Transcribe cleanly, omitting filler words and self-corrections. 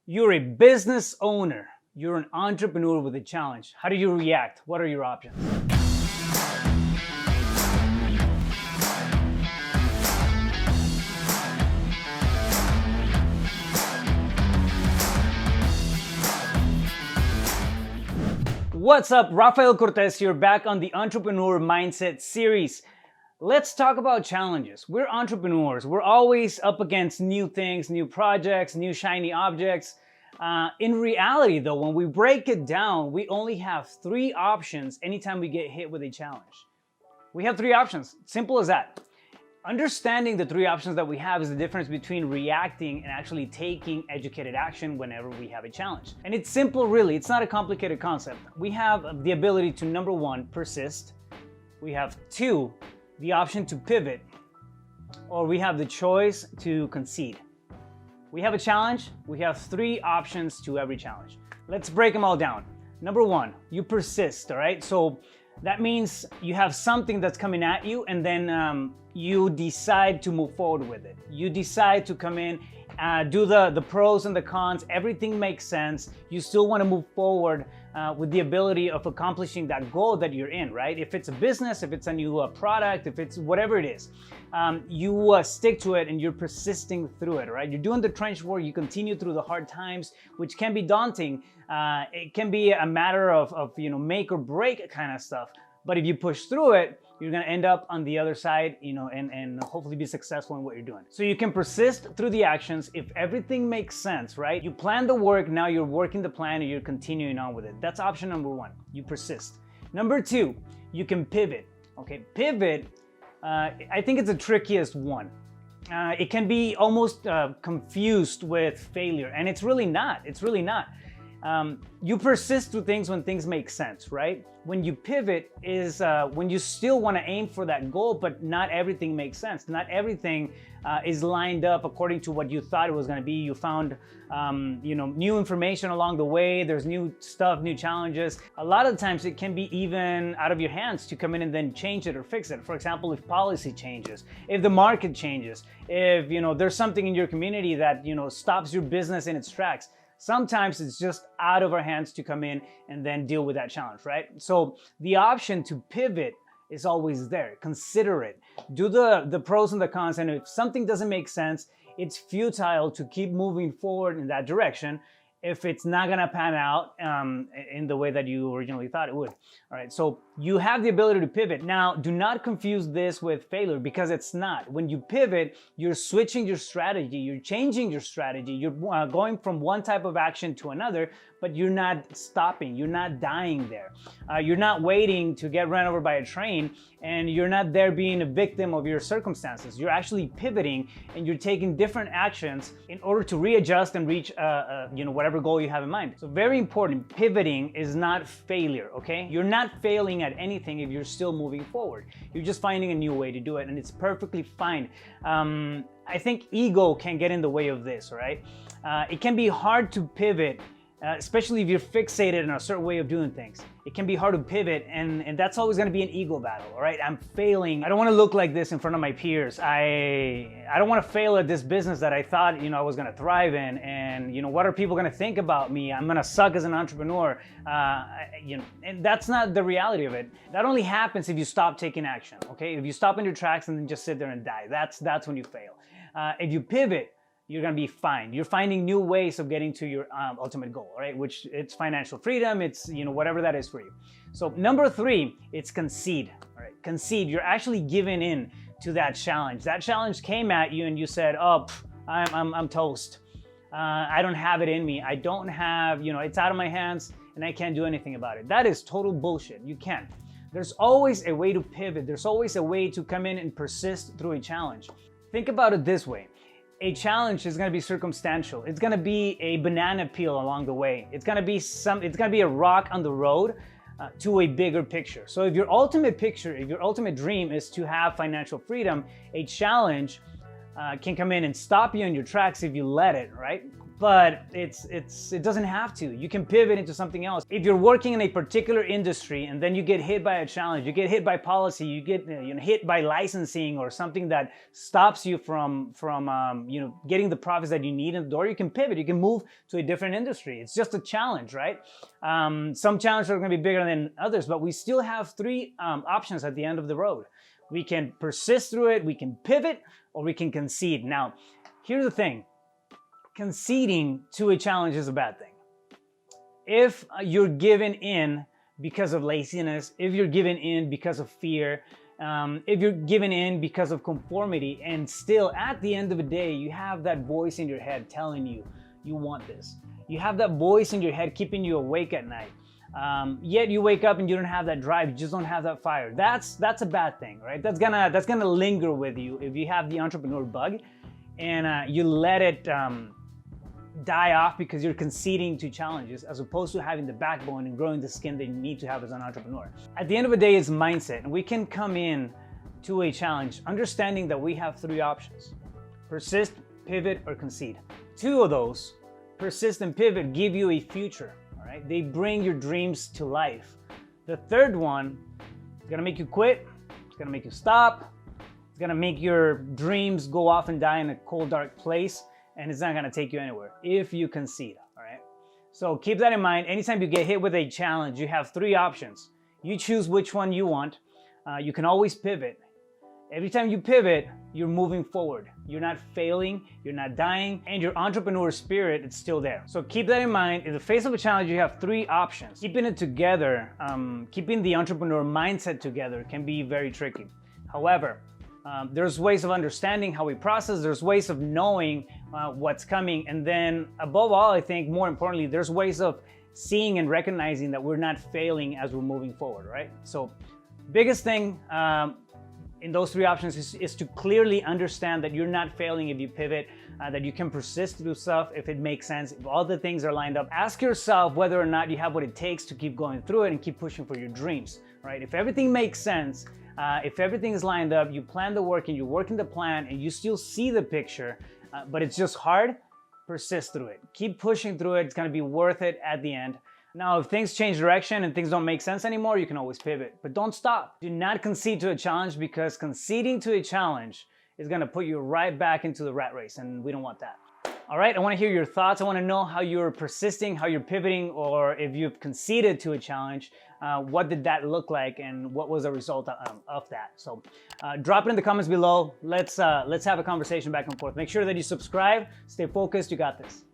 You're a business owner. You're an entrepreneur with a challenge. How do you react? What are your options? What's up? Rafael Cortez here, back on the Entrepreneur Mindset series. Let's talk about challenges. We're entrepreneurs. We're always up against new things, new projects, new shiny objects. In reality, though, when we break it down, we only have three options anytime we get hit with a challenge. We have three options. Simple as that. Understanding the three options that we have is the difference between reacting and actually taking educated action whenever we have a challenge. And it's simple, really. It's not a complicated concept. We have the ability to, number one, persist. We have two, the option to pivot, or we have the choice to concede. We have a challenge. We have three options to every challenge. Let's break them all down. Number one, you persist, all right? So that means you have something that's coming at you, and then you decide to move forward with it. You decide to come in, do the pros and the cons. Everything makes sense. You still want to move forward with the ability of accomplishing that goal that you're in, right? If it's a business, if it's a new product, if it's whatever it is, you stick to it and you're persisting through it, right? You're doing the trench work. You continue through the hard times, which can be daunting. It can be a matter of make or break kind of stuff. But if you push through it, you're gonna end up on the other side, and hopefully be successful in what you're doing. So you can persist through the actions if everything makes sense, right? You plan the work, now you're working the plan and you're continuing on with it. That's option number one, you persist. Number two, you can pivot, okay? Pivot, I think it's the trickiest one. It can be almost confused with failure, and it's really not, you persist through things when things make sense, right? When you pivot is when you still want to aim for that goal, but not everything makes sense. Not everything is lined up according to what you thought it was going to be. You found, new information along the way. There's new stuff, new challenges. A lot of times it can be even out of your hands to come in and then change it or fix it. For example, if policy changes, if the market changes, if, there's something in your community that, stops your business in its tracks. Sometimes it's just out of our hands to come in and then deal with that challenge, right? So the option to pivot is always there. Consider it. Do the pros and the cons, and if something doesn't make sense, it's futile to keep moving forward in that direction if it's not gonna pan out in the way that you originally thought it would. All right, so you have the ability to pivot. Now, do not confuse this with failure, because it's not. When you pivot, you're switching your strategy, you're changing your strategy, you're going from one type of action to another, but you're not stopping, you're not dying there. You're not waiting to get run over by a train, and you're not there being a victim of your circumstances. You're actually pivoting, and you're taking different actions in order to readjust and reach whatever goal you have in mind. So very important, pivoting is not failure, okay? You're not failing at anything if you're still moving forward. You're just finding a new way to do it, and it's perfectly fine. I think ego can get in the way of this, right? It can be hard to pivot, especially if you're fixated on a certain way of doing things. It can be hard to pivot, and that's always gonna be an ego battle, all right? I'm failing. I don't wanna look like this in front of my peers. I don't wanna fail at this business that I thought, I was gonna thrive in, and what are people gonna think about me? I'm gonna suck as an entrepreneur, and that's not the reality of it. That only happens if you stop taking action, okay? If you stop in your tracks and then just sit there and die, that's when you fail. If you pivot, you're gonna be fine. You're finding new ways of getting to your ultimate goal, right? Which it's financial freedom, it's whatever that is for you. So number three, it's concede, all right? Concede, you're actually giving in to that challenge. That challenge came at you and you said, oh, I'm toast. I don't have it in me. I don't have, it's out of my hands and I can't do anything about it. That is total bullshit. You can't. There's always a way to pivot. There's always a way to come in and persist through a challenge. Think about it this way. A challenge is going to be circumstantial. It's going to be a banana peel along the way. It's going to be a rock on the road to a bigger picture. So if your ultimate picture, if your ultimate dream is to have financial freedom, a challenge can come in and stop you in your tracks if you let it, right? but it doesn't have to. You can pivot into something else. If you're working in a particular industry and then you get hit by a challenge, you get hit by policy, you get hit by licensing or something that stops you from getting the profits that you need in the door, you can pivot. You can move to a different industry. It's just a challenge, right? Some challenges are going to be bigger than others, but we still have three options at the end of the road. We can persist through it, we can pivot, or we can concede. Now, here's the thing. Conceding to a challenge is a bad thing. If you're given in because of laziness, if you're given in because of fear, if you're given in because of conformity, and still at the end of the day, you have that voice in your head telling you, you want this. You have that voice in your head keeping you awake at night. Yet you wake up and you don't have that drive, you just don't have that fire. That's a bad thing, right? That's gonna linger with you if you have the entrepreneur bug and you let it die off because you're conceding to challenges as opposed to having the backbone and growing the skin that you need to have as an entrepreneur. At the end of the day, it's mindset, and we can come in to a challenge understanding that we have three options: persist, pivot, or concede. Two of those, persist and pivot, give you a future. All right, they bring your dreams to life. The third one is gonna make you quit. It's gonna make you stop. It's gonna make your dreams go off and die in a cold, dark place. And it's not gonna take you anywhere if you concede, all right? So keep that in mind. Anytime you get hit with a challenge, you have three options. You choose which one you want. You can always pivot. Every time you pivot, you're moving forward. You're not failing, you're not dying, and your entrepreneur spirit is still there. So keep that in mind. In the face of a challenge, you have three options. Keeping it together, keeping the entrepreneur mindset together can be very tricky. However, there's ways of understanding how we process, there's ways of knowing what's coming, and then above all, I think more importantly, there's ways of seeing and recognizing that we're not failing as we're moving forward, right? So biggest thing in those three options is to clearly understand that you're not failing if you pivot, that you can persist through stuff if it makes sense, if all the things are lined up. Ask yourself whether or not you have what it takes to keep going through it and keep pushing for your dreams, right? If everything makes sense, if everything is lined up, you plan the work and you're working the plan and you still see the picture, but it's just hard, persist through it. Keep pushing through it. It's going to be worth it at the end. Now, if things change direction and things don't make sense anymore, you can always pivot, but don't stop. Do not concede to a challenge, because conceding to a challenge is going to put you right back into the rat race, and we don't want that. All right, I want to hear your thoughts. I want to know how you're persisting, how you're pivoting, or if you've conceded to a challenge. What did that look like, and what was the result of that? So drop it in the comments below. Let's have a conversation back and forth. Make sure that you subscribe, stay focused, you got this.